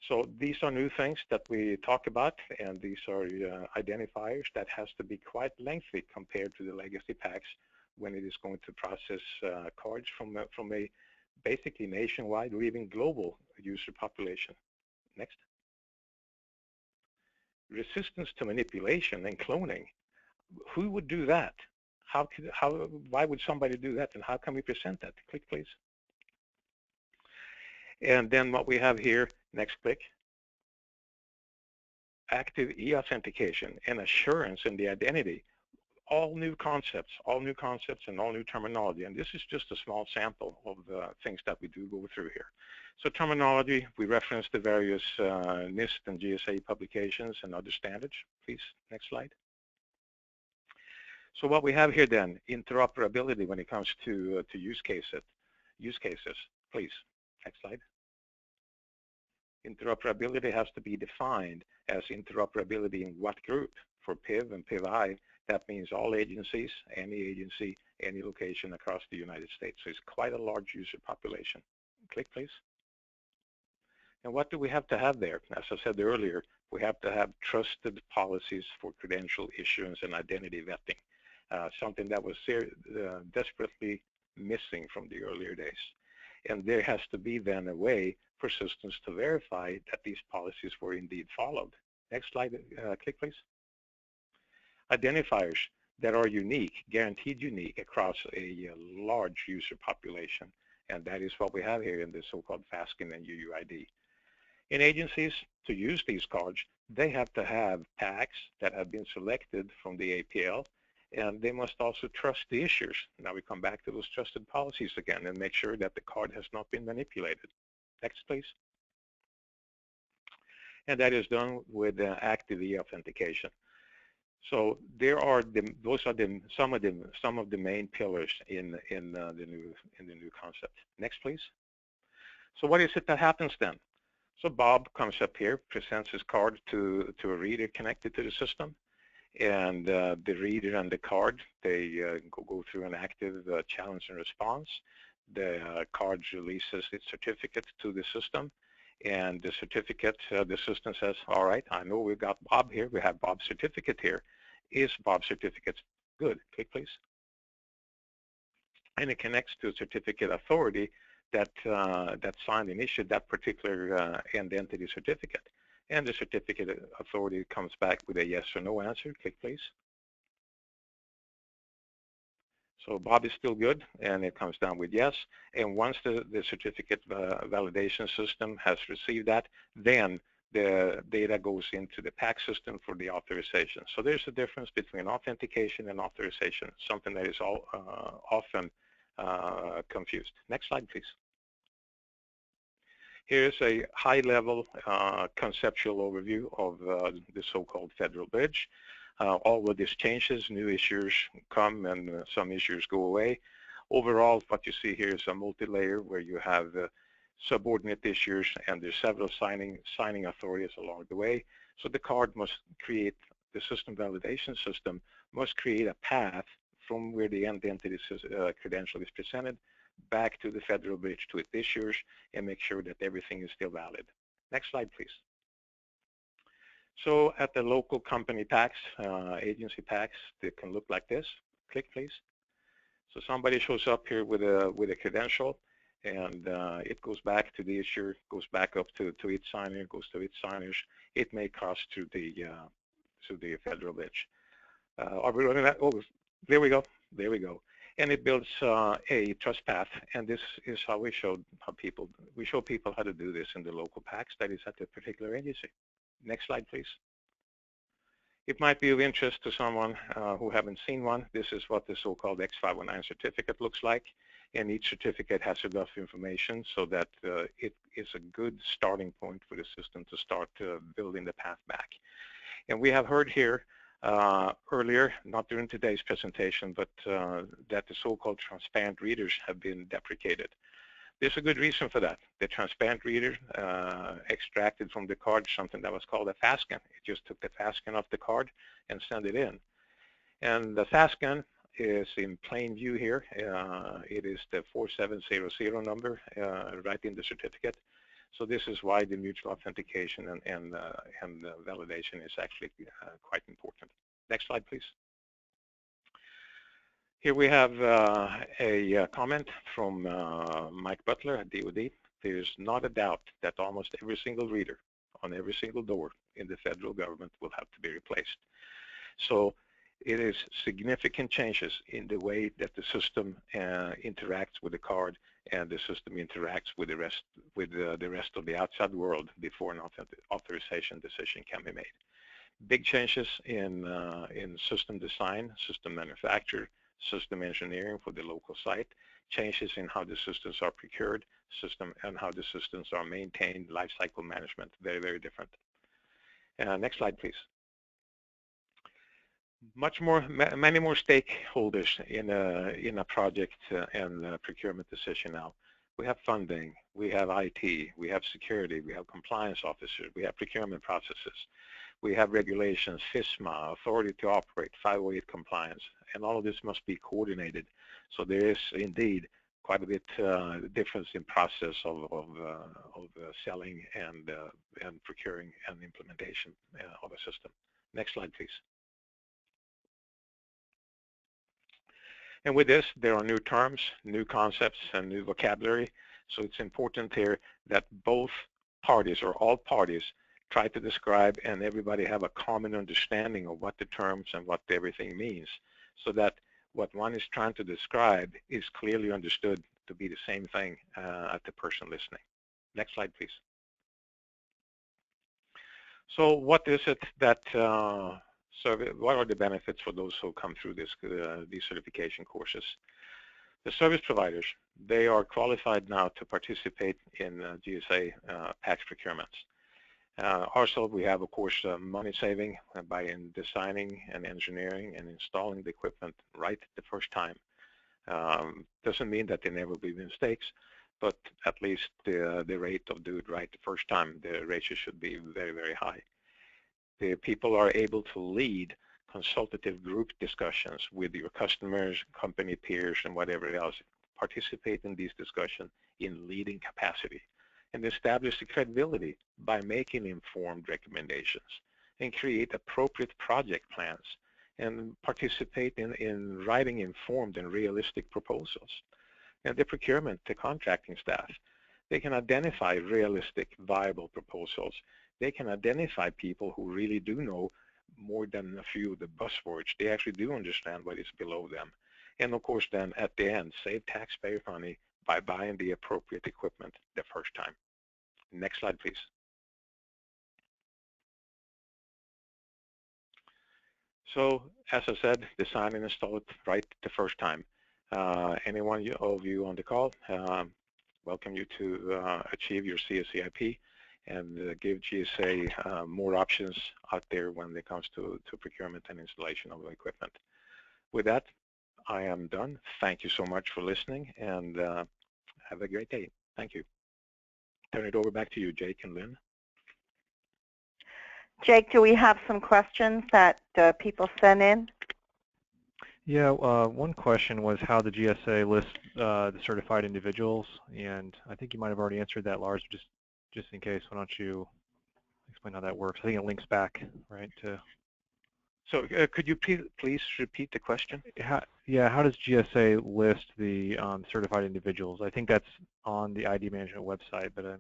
So these are new things that we talk about, and these are identifiers that has to be quite lengthy compared to the legacy packs when it is going to process cards from a basically nationwide or even global user population. Next. Resistance to manipulation and cloning. Who would do that? Why would somebody do that, and how can we present that? Click, please. And then what we have here, next click, active e-authentication and assurance in the identity. all new concepts and all new terminology. And this is just a small sample of the things that we do go through here. So terminology, we reference the various NIST and GSA publications and other standards. Please, next slide. So what we have here then, interoperability when it comes to use cases. Please, next slide. Interoperability has to be defined as interoperability in what group? For PIV and PIV-I, that means all agencies, any location across the United States. So it's quite a large user population. Click, please. And what do we have to have there? As I said earlier, we have to have trusted policies for credential issuance and identity vetting, something that was desperately missing from the earlier days. And there has to be then a way for systems to verify that these policies were indeed followed. Next slide, click please. Identifiers that are unique, guaranteed unique across a large user population. And that is what we have here in the so-called FASCN and UUID. In agencies, to use these cards, they have to have tags that have been selected from the APL, and they must also trust the issuers. Now we come back to those trusted policies again and make sure that the card has not been manipulated. Next, please. And that is done with active authentication. So there are those are some of the main pillars in the new concept. Next, please. So what is it that happens then? So Bob comes up here, presents his card to a reader connected to the system, and the reader and the card, they go through an active challenge and response. The card releases its certificate to the system, and the certificate, the system says, all right, I know we've got Bob here, we have Bob's certificate here. Is Bob's certificate good? Click, please. And it connects to a certificate authority that signed and issued that particular identity certificate. And the certificate authority comes back with a yes or no answer. Click, please. So Bob is still good, and it comes down with yes. And once the certificate validation system has received that, then the data goes into the PAC system for the authorization. So there's a difference between authentication and authorization, something that is often confused. Next slide, please. Here's a high-level conceptual overview of the so-called Federal Bridge. All of this changes, new issues come and some issues go away. Overall, what you see here is a multi-layer where you have subordinate issuers, and there's several signing authorities along the way. So the card must create, the system validation system must create a path from where the identity credential is presented back to the Federal Bridge to its issuers and make sure that everything is still valid. Next slide, please. So at the local company PACs, agency PACs, they can look like this. Click, please. So somebody shows up here with a credential, and it goes back to the issuer, goes back up to its signer, goes to its signers. It may cross to the Federal Bridge. Are we running that? Oh, there we go. There we go. And it builds a trust path, and this is how we show people how to do this in the local PACs, that is at the particular agency. Next slide, please. It might be of interest to someone who haven't seen one. This is what the so-called X509 certificate looks like, and each certificate has enough information so that it is a good starting point for the system to start building the path back. And we have heard here earlier, not during today's presentation, but that the so-called transparent readers have been deprecated. There's a good reason for that. The transparent reader extracted from the card something that was called a FASCN. It just took the FASCN off the card and sent it in. And the FASCN is in plain view here. It is the 4700 number right in the certificate. So this is why the mutual authentication and validation is actually quite important. Next slide, please. Here we have a comment from Mike Butler at DoD. There's not a doubt that almost every single reader on every single door in the federal government will have to be replaced. So it is significant changes in the way that the system interacts with the card and the system interacts with the rest of the outside world before an authorization decision can be made. Big changes in system design, system manufacture, system engineering for the local site, changes in how the systems are procured, and how the systems are maintained, lifecycle management, very, very different. Next slide, please. Many more stakeholders in a project and procurement decision now. We have funding, we have IT, we have security, we have compliance officers, we have procurement processes, we have regulations, FISMA, authority to operate, 508 compliance, and all of this must be coordinated. So there is indeed quite a bit difference in process of selling and procuring and implementation of a system. Next slide, please. And with this, there are new terms, new concepts, and new vocabulary. So it's important here that both parties or all parties try to describe and everybody have a common understanding of what the terms and what everything means, so that what one is trying to describe is clearly understood to be the same thing at the person listening. Next slide, please. So what is it that what are the benefits for those who come through these certification courses? The service providers, they are qualified now to participate in GSA PACS procurements. Also, we have, of course, money saving by designing and engineering and installing the equipment right the first time. Doesn't mean that there never will be mistakes, but at least the rate of do it right the first time, the ratio should be very, very high. The people are able to lead consultative group discussions with your customers, company peers, and whatever else. Participate in these discussions in leading capacity and establish the credibility by making informed recommendations and create appropriate project plans and participate in writing informed and realistic proposals. And the procurement, the contracting staff, they can identify realistic, viable proposals. They can identify people who really do know more than a few of the buzzwords. They actually do understand what is below them. And of course then at the end, save taxpayer money by buying the appropriate equipment the first time. Next slide, please. So as I said, design and install it right the first time. Any one of you on the call, welcome you to achieve your CSCIP and give GSA more options out there when it comes to procurement and installation of equipment. With that, I am done. Thank you so much for listening, and have a great day. Thank you. Turn it over back to you, Jake and Lynn. Jake, do we have some questions that people sent in? Yeah, one question was how the GSA lists the certified individuals, and I think you might have already answered that, Lars. Just in case, why don't you explain how that works? I think it links back, right, to... So could you please repeat the question? Yeah, how does GSA list the certified individuals? I think that's on the ID management website, but...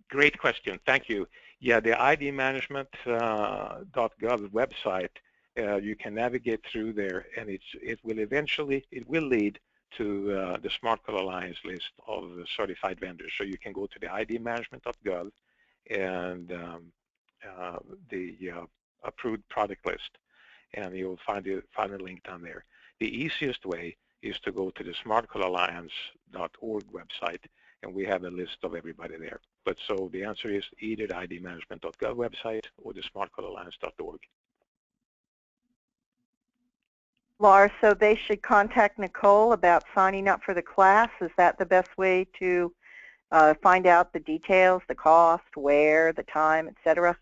Great question, thank you. Yeah, the ID management.gov website, you can navigate through there, and it will lead to the Smart Card Alliance list of certified vendors. So you can go to the idmanagement.gov and the approved product list, and you'll find a link down there. The easiest way is to go to the smartcardalliance.org website, and we have a list of everybody there. But so the answer is either the idmanagement.gov website or the smartcardalliance.org. Lars, so they should contact Nicole about signing up for the class. Is that the best way to find out the details, the cost, where, the time, etc.?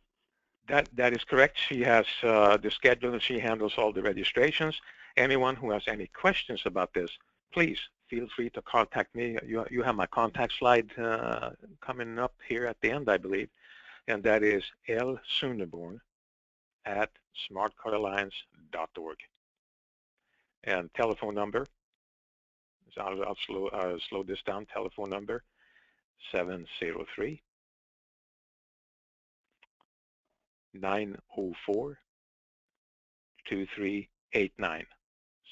That is correct. She has the schedule, and she handles all the registrations. Anyone who has any questions about this, please feel free to contact me. You have my contact slide coming up here at the end, I believe, and that is lsunderborn@smartcardalliance.org. And telephone number, I'll slow this down, telephone number 703-904-2389,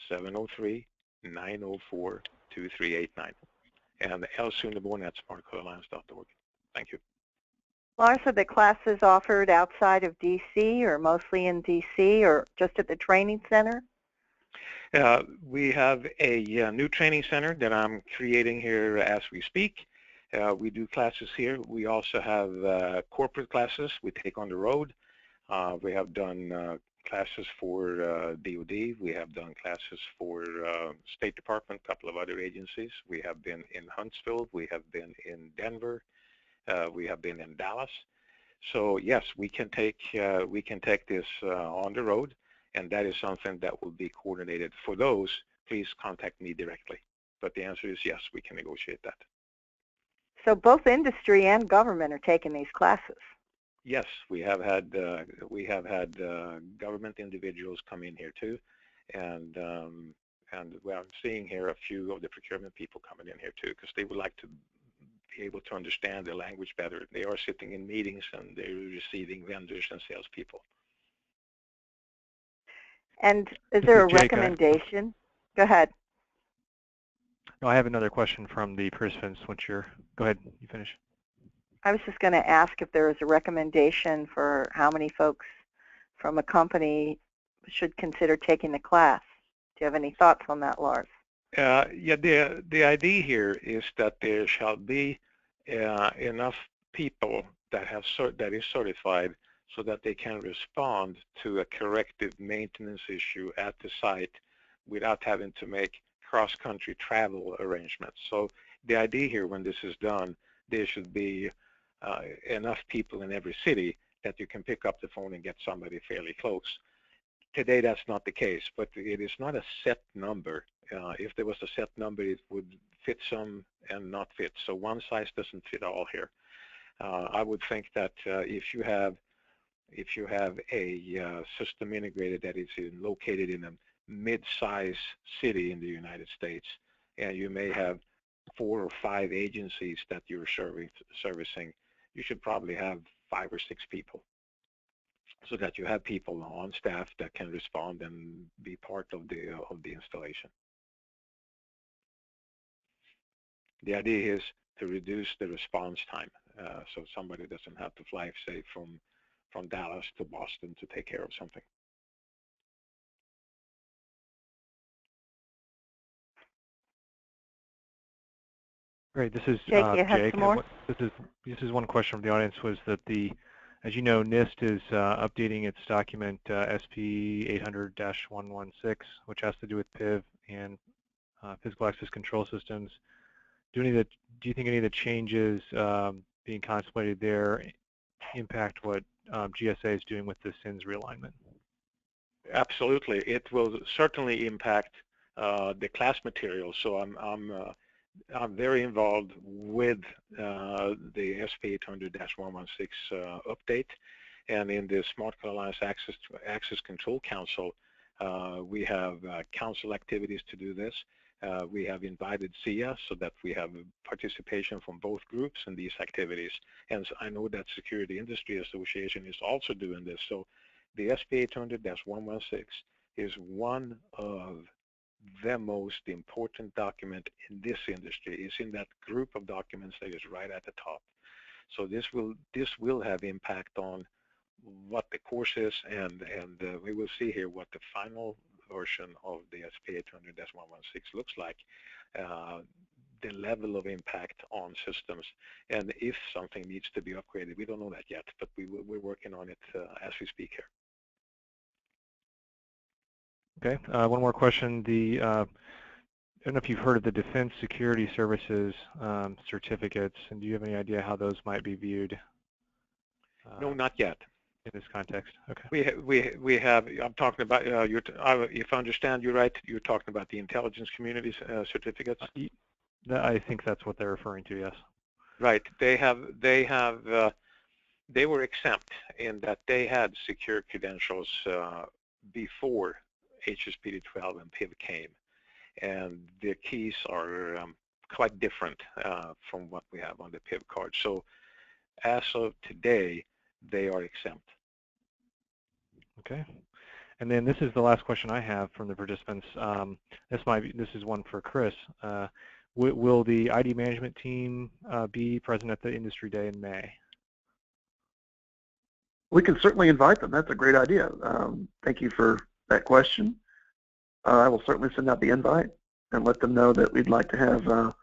703-904-2389, and lsunderborn@smartcardalliance.org. Thank you. Lars, are the classes offered outside of D.C. or mostly in D.C. or just at the training center? We have a new training center that I'm creating here as we speak. We do classes here. We also have corporate classes we take on the road. We have done classes for DOD. We have done classes for State Department, a couple of other agencies. We have been in Huntsville. We have been in Denver. We have been in Dallas. So yes, we can take this on the road, and that is something that will be coordinated. For those, please contact me directly. But the answer is yes, we can negotiate that. So both industry and government are taking these classes. Yes, we have had government individuals come in here too, and well, I'm seeing here a few of the procurement people coming in here too, because they would like to be able to understand the language better. They are sitting in meetings and they're receiving vendors and salespeople. And is there a recommendation? Go ahead. No, I have another question from the participants. Go ahead, you finish. I was just going to ask if there is a recommendation for how many folks from a company should consider taking the class. Do you have any thoughts on that, Lars? Yeah, the idea here is that there shall be enough people that is certified so that they can respond to a corrective maintenance issue at the site without having to make cross-country travel arrangements. So the idea here, when this is done, there should be enough people in every city that you can pick up the phone and get somebody fairly close. Today, that's not the case, but it is not a set number. If there was a set number, it would fit some and not fit. So one size doesn't fit all here. I would think that if you have a system integrated that is located in a mid-size city in the United States, and you may have 4 or 5 agencies that you're servicing, you should probably have 5 or 6 people, so that you have people on staff that can respond and be part of the installation. The idea is to reduce the response time, so somebody doesn't have to fly, say, from Dallas to Boston to take care of something. Great. This is Jake. You have Jake. Some more? This is one question from the audience. Was that as you know, NIST is updating its document SP 800-116, which has to do with PIV and physical access control systems. Do you think any of the changes being contemplated there impact what GSA is doing with the SINs realignment? Absolutely, it will certainly impact the class material. So I'm very involved with the SP 800-116 update, and in the Smart Card Alliance Access Control Council, we have council activities to do this. We have invited SIA so that we have participation from both groups in these activities. And I know that Security Industry Association is also doing this. So the SP 800-116 is one of the most important document in this industry. It's in that group of documents that is right at the top. So this will have impact on what the course is, and we will see here what the final version of the SP 800-116 looks like, the level of impact on systems, and if something needs to be upgraded. We don't know that yet, but we're working on it as we speak here. Okay, one more question. I don't know if you've heard of the Defense Security Services certificates, and do you have any idea how those might be viewed? No, not yet. In this context, okay. We have. I'm talking about. If I understand you right, you're talking about the intelligence community's certificates. I think that's what they're referring to. Yes. Right. They were exempt in that they had secure credentials before HSPD 12 and PIV came, and their keys are quite different from what we have on the PIV card. So as of today, they are exempt. Okay, and then this is the last question I have from the participants. This is one for Chris. Will the ID management team be present at the industry day in May? We can certainly invite them. That's a great idea. Thank you for that question. I will certainly send out the invite and let them know that we'd like to have their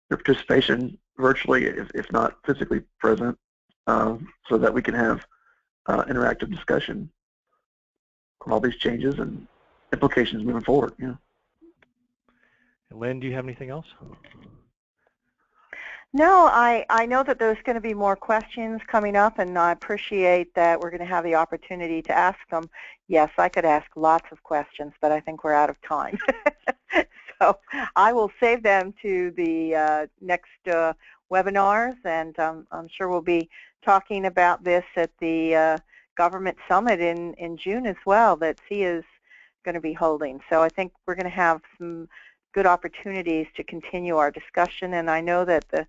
participation virtually, if not physically present, so that we can have interactive discussion on all these changes and implications moving forward. Yeah. Lynn, do you have anything else? No, I know that there's going to be more questions coming up, and I appreciate that we're going to have the opportunity to ask them. Yes, I could ask lots of questions, but I think we're out of time. So I will save them to the next webinars, and I'm sure we'll be talking about this at the Government Summit in June as well that SIA is going to be holding. So I think we're going to have some good opportunities to continue our discussion, and I know that the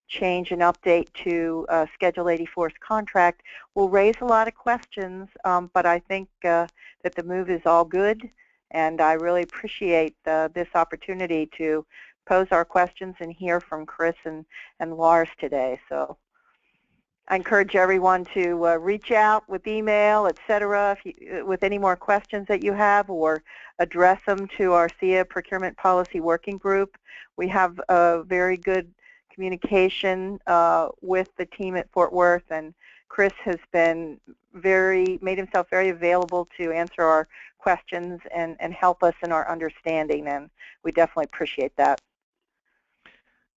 change and update to Schedule 84's contract will raise a lot of questions, but I think that the move is all good, and I really appreciate this opportunity to pose our questions and hear from Chris and Lars today. So I encourage everyone to reach out with email, etc., with any more questions that you have, or address them to our SIA Procurement Policy Working Group. We have a very good communication with the team at Fort Worth, and Chris has been made himself very available to answer our questions and help us in our understanding, and we definitely appreciate that.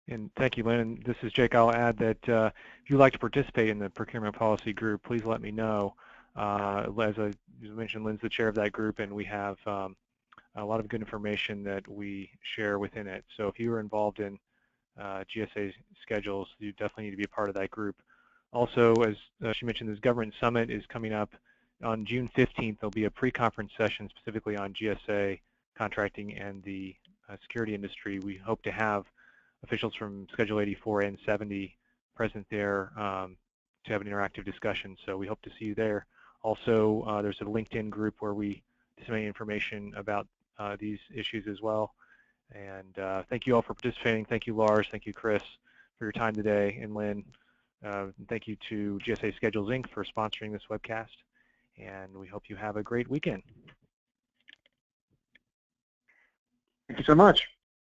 And thank you, Lynn. This is Jake. I'll add that if you'd like to participate in the procurement policy group, please let me know. As I mentioned, Lynn's the chair of that group, and we have a lot of good information that we share within it. So if you are involved in GSA schedules, you definitely need to be a part of that group. Also, as she mentioned, this Government Summit is coming up on June 15th. There'll be a pre-conference session specifically on GSA contracting and the security industry. We hope to have officials from Schedule 84 and 70 present there to have an interactive discussion, so we hope to see you there. Also, there's a LinkedIn group where we disseminate information about these issues as well. And thank you all for participating. Thank you, Lars. Thank you, Chris, for your time today. And Lynn, thank you to GSA Schedules, Inc. for sponsoring this webcast. And we hope you have a great weekend. Thank you so much.